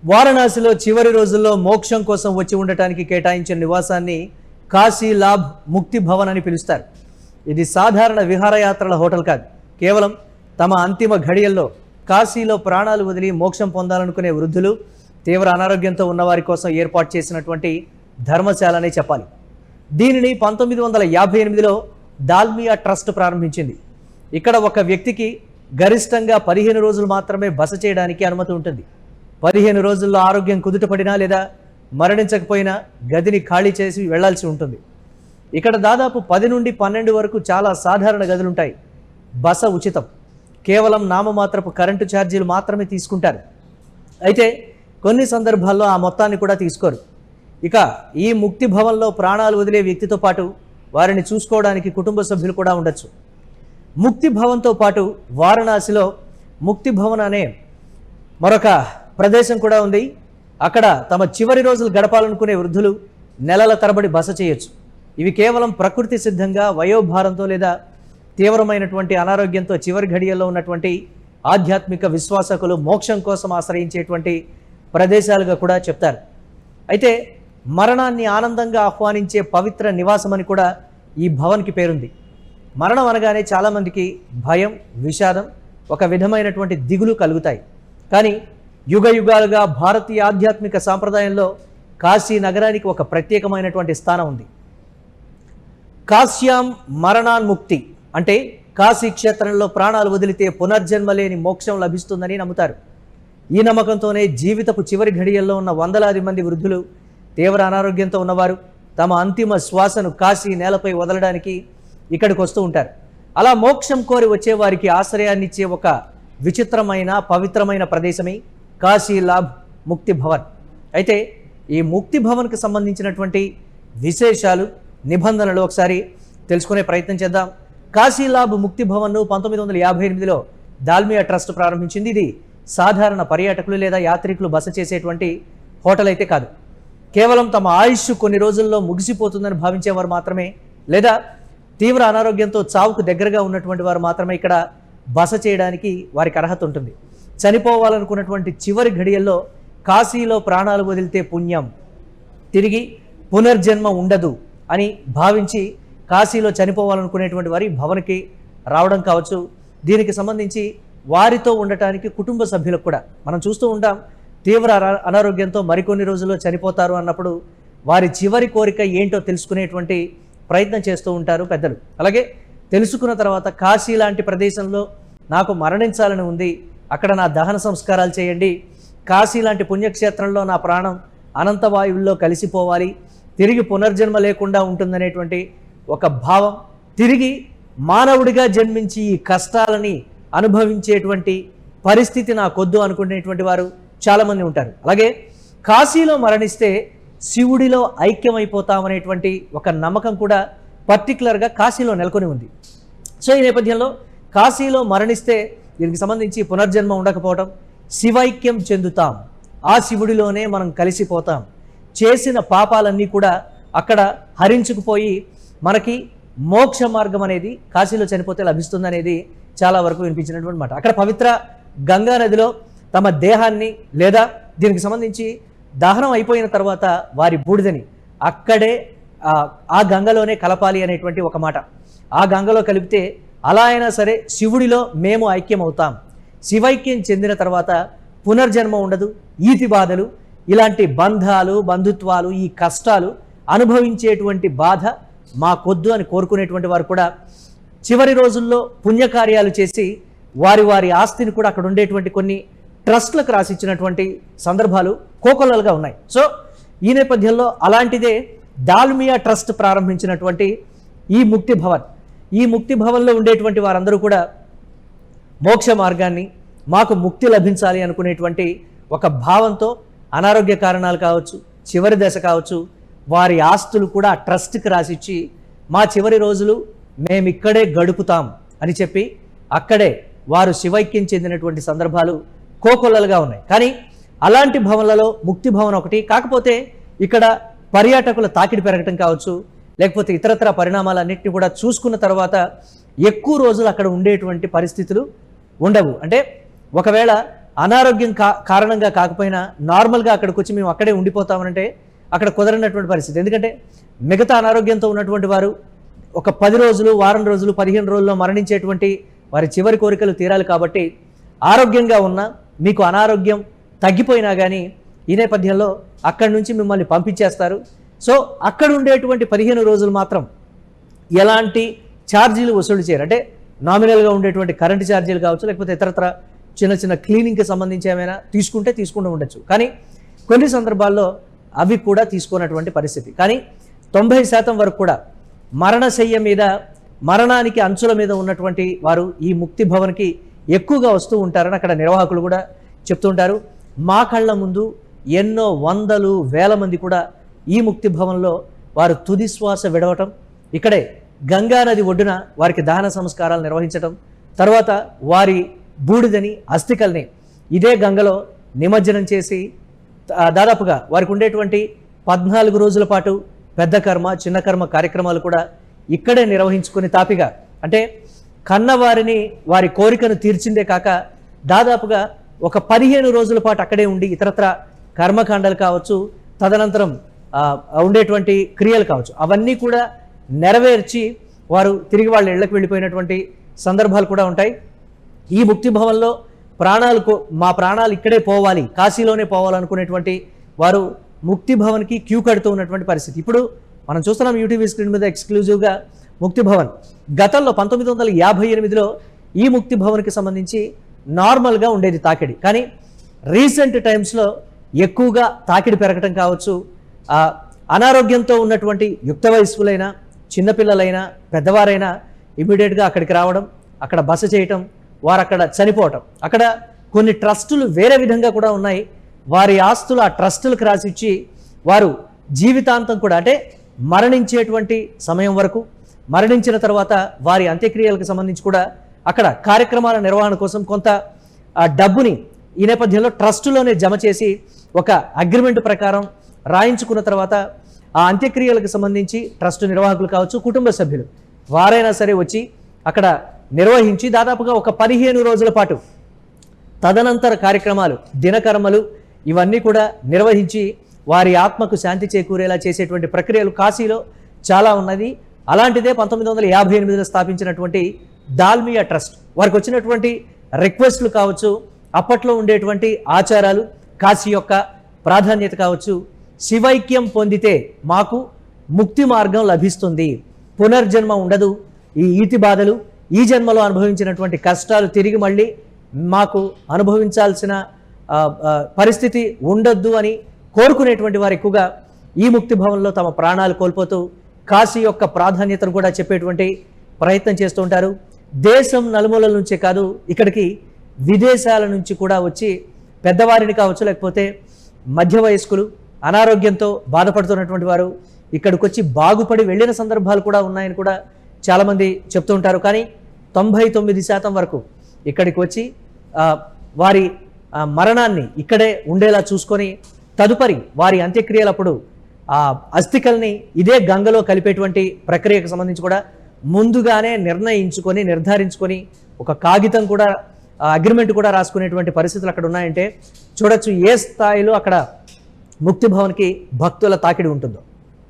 వారణాసిలో చివరి రోజుల్లో మోక్షం కోసం వచ్చి ఉండటానికి కేటాయించిన నివాసాన్ని కాశీ లాభ్ ముక్తి భవన్ అని పిలుస్తారు. ఇది సాధారణ విహారయాత్రల హోటల్ కాదు. కేవలం తమ అంతిమ ఘడియల్లో కాశీలో ప్రాణాలు వదిలి మోక్షం పొందాలనుకునే వృద్ధులు, తీవ్ర అనారోగ్యంతో ఉన్నవారి కోసం ఏర్పాటు చేసినటువంటి ధర్మశాలనే చెప్పాలి. దీనిని 1958లో దాల్మియా ట్రస్ట్ ప్రారంభించింది. ఇక్కడ ఒక వ్యక్తికి గరిష్టంగా 15 రోజులు మాత్రమే బస చేయడానికి అనుమతి ఉంటుంది. 15 రోజుల్లో ఆరోగ్యం కుదుటపడినా లేదా మరణించకపోయినా గదిని ఖాళీ చేసి వెళ్లాల్సి ఉంటుంది. ఇక్కడ దాదాపు 10 నుండి 12 వరకు చాలా సాధారణ గదులుంటాయి. బస ఉచితం. కేవలం నామమాత్రపు కరెంటు ఛార్జీలు మాత్రమే తీసుకుంటారు. అయితే కొన్ని సందర్భాల్లో ఆ మొత్తాన్ని కూడా తీసుకోరు. ఇక ఈ ముక్తి భవన్లో ప్రాణాలు వదిలే వ్యక్తితో పాటు వారిని చూసుకోవడానికి కుటుంబ సభ్యులు కూడా ఉండొచ్చు. ముక్తి భవన్తో పాటు వారణాసిలో ముక్తి భవన్ అనే మరొక ప్రదేశం కూడా ఉంది. అక్కడ తమ చివరి రోజులు గడపాలనుకునే వృద్ధులు నెలల తరబడి బస చేయొచ్చు. ఇవి కేవలం ప్రకృతి సిద్ధంగా వయోభారంతో లేదా తీవ్రమైనటువంటి అనారోగ్యంతో చివరి ఘడియల్లో ఉన్నటువంటి ఆధ్యాత్మిక విశ్వాసకులు మోక్షం కోసం ఆశ్రయించేటువంటి ప్రదేశాలుగా కూడా చెప్తారు. అయితే మరణాన్ని ఆనందంగా ఆహ్వానించే పవిత్ర నివాసం అని కూడా ఈ భవన్కి పేరుంది. మరణం అనగానే చాలామందికి భయం, విషాదం, ఒక విధమైనటువంటి దిగులు కలుగుతాయి. కానీ యుగ యుగాలుగా భారతీయ ఆధ్యాత్మిక సాంప్రదాయంలో కాశీ నగరానికి ఒక ప్రత్యేకమైనటువంటి స్థానం ఉంది. కాశ్యాం మరణాన్ముక్తి అంటే కాశీ క్షేత్రంలో ప్రాణాలు వదిలితే పునర్జన్మ లేని మోక్షం లభిస్తుందని నమ్ముతారు. ఈ నమ్మకంతోనే జీవితపు చివరి ఘడియల్లో ఉన్న వందలాది మంది వృద్ధులు, తీవ్ర అనారోగ్యంతో ఉన్నవారు తమ అంతిమ శ్వాసను కాశీ నేలపై వదలడానికి ఇక్కడికి వస్తూ ఉంటారు. అలా మోక్షం కోరి వచ్చే వారికి ఆశ్రయాన్నిచ్చే ఒక విచిత్రమైన పవిత్రమైన ప్రదేశమే కాశీ లాభ్ ముక్తి భవన్. అయితే ఈ ముక్తి భవన్కి సంబంధించినటువంటి విశేషాలు, నిబంధనలు ఒకసారి తెలుసుకునే ప్రయత్నం చేద్దాం. కాశీ లాభ్ ముక్తి భవన్ను 1958లో దాల్మియా ట్రస్ట్ ప్రారంభించింది. ఇది సాధారణ పర్యాటకులు లేదా యాత్రికులు బస చేసేటువంటి హోటల్ అయితే కాదు. కేవలం తమ ఆయుష్ కొన్ని రోజుల్లో ముగిసిపోతుందని భావించేవారు మాత్రమే, లేదా తీవ్ర అనారోగ్యంతో చావుకు దగ్గరగా ఉన్నటువంటి వారు మాత్రమే ఇక్కడ బస చేయడానికి వారికి అర్హత ఉంటుంది. చనిపోవాలనుకున్నటువంటి చివరి ఘడియల్లో కాశీలో ప్రాణాలు వదిలితే పుణ్యం, తిరిగి పునర్జన్మ ఉండదు అని భావించి కాశీలో చనిపోవాలనుకునేటువంటి వారి భవన్కి రావడం కావచ్చు. దీనికి సంబంధించి వారితో ఉండటానికి కుటుంబ సభ్యులకు కూడా మనం చూస్తూ ఉంటాం. తీవ్ర అనారోగ్యంతో మరికొన్ని రోజుల్లో చనిపోతారు అన్నప్పుడు వారి చివరి కోరిక ఏంటో తెలుసుకునేటువంటి ప్రయత్నం చేస్తూ ఉంటారు పెద్దలు. అలాగే తెలుసుకున్న తర్వాత కాశీ లాంటి ప్రదేశంలో నాకు మరణించాలని ఉంది, అక్కడ నా దహన సంస్కారాలు చేయండి, కాశీ లాంటి పుణ్యక్షేత్రంలో నా ప్రాణం అనంతవాయువుల్లో కలిసిపోవాలి, తిరిగి పునర్జన్మ లేకుండా ఉంటుందనేటువంటి ఒక భావం, తిరిగి మానవుడిగా జన్మించి ఈ కష్టాలని అనుభవించేటువంటి పరిస్థితి నాకొద్దు అనుకునేటువంటి వారు చాలామంది ఉంటారు. అలాగే కాశీలో మరణిస్తే శివుడిలో ఐక్యమైపోతామనేటువంటి ఒక నమ్మకం కూడా పర్టికులర్గా కాశీలో నెలకొని ఉంది. సో ఈ నేపథ్యంలో కాశీలో మరణిస్తే దీనికి సంబంధించి పునర్జన్మ ఉండకపోవడం, శివైక్యం చెందుతాం, ఆ శివుడిలోనే మనం కలిసిపోతాం, చేసిన పాపాలన్నీ కూడా అక్కడ హరించుకుపోయి మనకి మోక్ష మార్గం అనేది కాశీలో చనిపోతే లభిస్తుందనేది చాలా వరకు వినిపించినటువంటి మాట. అక్కడ పవిత్ర గంగా నదిలో తమ దేహాన్ని లేదా దీనికి సంబంధించి దహనం అయిపోయిన తర్వాత వారి బూడిదని అక్కడే ఆ గంగలోనే కలపాలి అనేటువంటి ఒక మాట. ఆ గంగలో కలిపితే అలా అయినా సరే శివుడిలో మేము ఐక్యం అవుతాం, శివైక్యం చెందిన తర్వాత పునర్జన్మ ఉండదు, ఈతి బాధలు, ఇలాంటి బంధాలు, బంధుత్వాలు, ఈ కష్టాలు అనుభవించేటువంటి బాధ మాకొద్దు అని కోరుకునేటువంటి వారు కూడా చివరి రోజుల్లో పుణ్యకార్యాలు చేసి వారి వారి ఆస్తిని కూడా అక్కడ ఉండేటువంటి కొన్ని ట్రస్ట్లకు రాసిచ్చినటువంటి సందర్భాలు కోకొల్లలుగా ఉన్నాయి. సో ఈ నేపథ్యంలో అలాంటిదే దాల్మియా ట్రస్ట్ ప్రారంభించినటువంటి ఈ ముక్తి భవన్. ఈ ముక్తి భవన్లో ఉండేటువంటి వారందరూ కూడా మోక్ష మార్గాన్ని, మాకు ముక్తి లభించాలి అనుకునేటువంటి ఒక భావంతో అనారోగ్య కారణాలు కావచ్చు, చివరి దశ కావచ్చు, వారి ఆస్తులు కూడా ట్రస్ట్కి రాసిచ్చి మా చివరి రోజులు మేమిక్కడే గడుపుతాం అని చెప్పి అక్కడే వారు శివైక్యం చెందినటువంటి సందర్భాలు కోకొల్లలుగా ఉన్నాయి. కానీ అలాంటి భవన్లలో ముక్తి భవన్ ఒకటి. కాకపోతే ఇక్కడ పర్యాటకుల తాకిడి పెరగటం కావచ్చు, లేకపోతే ఇతరత్ర పరిణామాలన్నింటినీ కూడా చూసుకున్న తర్వాత ఎక్కువ రోజులు అక్కడ ఉండేటువంటి పరిస్థితులు ఉండవు. అంటే ఒకవేళ అనారోగ్యం కారణంగా కాకపోయినా నార్మల్గా అక్కడికి వచ్చి మేము అక్కడే ఉండిపోతామనంటే అక్కడ కుదరనటువంటి పరిస్థితి. ఎందుకంటే మిగతా అనారోగ్యంతో ఉన్నటువంటి వారు ఒక 10 రోజులు, వారం రోజులు, 15 రోజుల్లో మరణించేటువంటి వారి చివరి కోరికలు తీరాలి. కాబట్టి ఆరోగ్యంగా ఉన్న మీకు అనారోగ్యం తగ్గిపోయినా కానీ ఈ నేపథ్యంలో అక్కడి నుంచి మిమ్మల్ని పంపించేస్తారు. సో అక్కడ ఉండేటువంటి 15 రోజులు మాత్రం ఎలాంటి ఛార్జీలు వసూలు చేయరు. అంటే నామినల్గా ఉండేటువంటి కరెంటు ఛార్జీలు కావచ్చు, లేకపోతే ఇతరత్ర చిన్న చిన్న క్లీనింగ్కి సంబంధించి ఏమైనా తీసుకుంటూ ఉండొచ్చు. కానీ కొన్ని సందర్భాల్లో అవి కూడా తీసుకున్నటువంటి పరిస్థితి. కానీ 90% వరకు కూడా మరణశయ్య మీద, మరణానికి అంచుల మీద ఉన్నటువంటి వారు ఈ ముక్తి భవన్కి ఎక్కువగా వస్తూ ఉంటారని అక్కడ నిర్వాహకులు కూడా చెప్తుంటారు. మా కళ్ళ ముందు ఎన్నో వందలు వేల మంది కూడా ఈ ముక్తి భవన్లో వారు తుది శ్వాస విడవటం, ఇక్కడే గంగా నది ఒడ్డున వారికి దహన సంస్కారాలు నిర్వహించటం, తర్వాత వారి బూడిదని, అస్థికల్ని ఇదే గంగలో నిమజ్జనం చేసి దాదాపుగా వారికి ఉండేటువంటి 14 రోజుల పాటు పెద్ద కర్మ, చిన్న కర్మ కార్యక్రమాలు కూడా ఇక్కడే నిర్వహించుకుని తాపిగా, అంటే కన్నవారిని వారి కోరికను తీర్చిందే కాక దాదాపుగా ఒక 15 రోజుల పాటు అక్కడే ఉండి ఇతరత్ర కర్మకాండాలు కావచ్చు, తదనంతరం ఉండేటువంటి క్రియలు కావచ్చు, అవన్నీ కూడా నెరవేర్చి వారు తిరిగి వాళ్ళ ఇళ్లకు వెళ్ళిపోయినటువంటి సందర్భాలు కూడా ఉంటాయి. ఈ ముక్తి భవన్లో మా ప్రాణాలు ఇక్కడే పోవాలి, కాశీలోనే పోవాలనుకునేటువంటి వారు ముక్తి భవన్కి క్యూ కడుతూ ఉన్నటువంటి పరిస్థితి. ఇప్పుడు మనం చూస్తున్నాం యూటీవీ స్క్రీన్ మీద ఎక్స్క్లూజివ్గా ముక్తి భవన్. గతంలో 1958లో ఈ ముక్తి భవన్కి సంబంధించి నార్మల్గా ఉండేది తాకిడి. కానీ రీసెంట్ టైమ్స్లో ఎక్కువగా తాకిడి పెరగటం కావచ్చు, అనారోగ్యంతో ఉన్నటువంటి యుక్త వయస్కులైనా, చిన్నపిల్లలైనా, పెద్దవారైనా ఇమీడియట్గా అక్కడికి రావడం, అక్కడ బస చేయటం, వారు అక్కడ చనిపోవటం. అక్కడ కొన్ని ట్రస్టులు వేరే విధంగా కూడా ఉన్నాయి. వారి ఆస్తులు ఆ ట్రస్టులకు రాసిచ్చి వారు జీవితాంతం కూడా, అంటే మరణించేటువంటి సమయం వరకు, మరణించిన తర్వాత వారి అంత్యక్రియలకు సంబంధించి కూడా అక్కడ కార్యక్రమాల నిర్వహణ కోసం కొంత డబ్బుని ఈ నేపథ్యంలో ట్రస్టులోనే జమ చేసి ఒక అగ్రిమెంట్ ప్రకారం రాయించుకున్న తర్వాత ఆ అంత్యక్రియలకు సంబంధించి ట్రస్ట్ నిర్వాహకులు కావచ్చు, కుటుంబ సభ్యులు వారైనా సరే వచ్చి అక్కడ నిర్వహించి దాదాపుగా ఒక 15 రోజుల పాటు తదనంతర కార్యక్రమాలు, దినకర్మలు ఇవన్నీ కూడా నిర్వహించి వారి ఆత్మకు శాంతి చేకూరేలా చేసేటువంటి ప్రక్రియలు కాశీలో చాలా ఉన్నది. అలాంటిదే 1958లో స్థాపించినటువంటి దాల్మియా ట్రస్ట్. వారికి వచ్చినటువంటి రిక్వెస్ట్లు కావచ్చు, అప్పట్లో ఉండేటువంటి ఆచారాలు, కాశీ యొక్క ప్రాధాన్యత కావచ్చు, శివైక్యం పొందితే మాకు ముక్తి మార్గం లభిస్తుంది, పునర్జన్మ ఉండదు, ఈ ఈతి బాధలు, ఈ జన్మలో అనుభవించినటువంటి కష్టాలు తిరిగి మళ్ళీ మాకు అనుభవించాల్సిన పరిస్థితి ఉండొద్దు అని కోరుకునేటువంటి వారు ఎక్కువగా ఈ ముక్తి భవన్లో తమ ప్రాణాలు కోల్పోతూ కాశీ యొక్క ప్రాధాన్యతను కూడా చెప్పేటువంటి ప్రయత్నం చేస్తూ ఉంటారు. దేశం నలుమూలల నుంచే కాదు, ఇక్కడికి విదేశాల నుంచి కూడా వచ్చి పెద్దవారిని కావచ్చు, లేకపోతే మధ్య వయస్కులు, అనారోగ్యంతో బాధపడుతున్నటువంటి వారు ఇక్కడికి వచ్చి బాగుపడి వెళ్ళిన సందర్భాలు కూడా ఉన్నాయని కూడా చాలామంది చెప్తూ ఉంటారు. కానీ 99% వరకు ఇక్కడికి వచ్చి వారి మరణాన్ని ఇక్కడే ఉండేలా చూసుకొని తదుపరి వారి అంత్యక్రియలప్పుడు ఆ అస్థికల్ని ఇదే గంగలో కలిపేటువంటి ప్రక్రియకు సంబంధించి కూడా ముందుగానే నిర్ధారించుకొని ఒక కాగితం కూడా, అగ్రిమెంట్ కూడా రాసుకునేటువంటి పరిస్థితులు అక్కడ ఉన్నాయంటే చూడొచ్చు ఏ స్థాయిలో అక్కడ ముక్తి భవన్కి భక్తుల తాకిడి ఉంటుందో.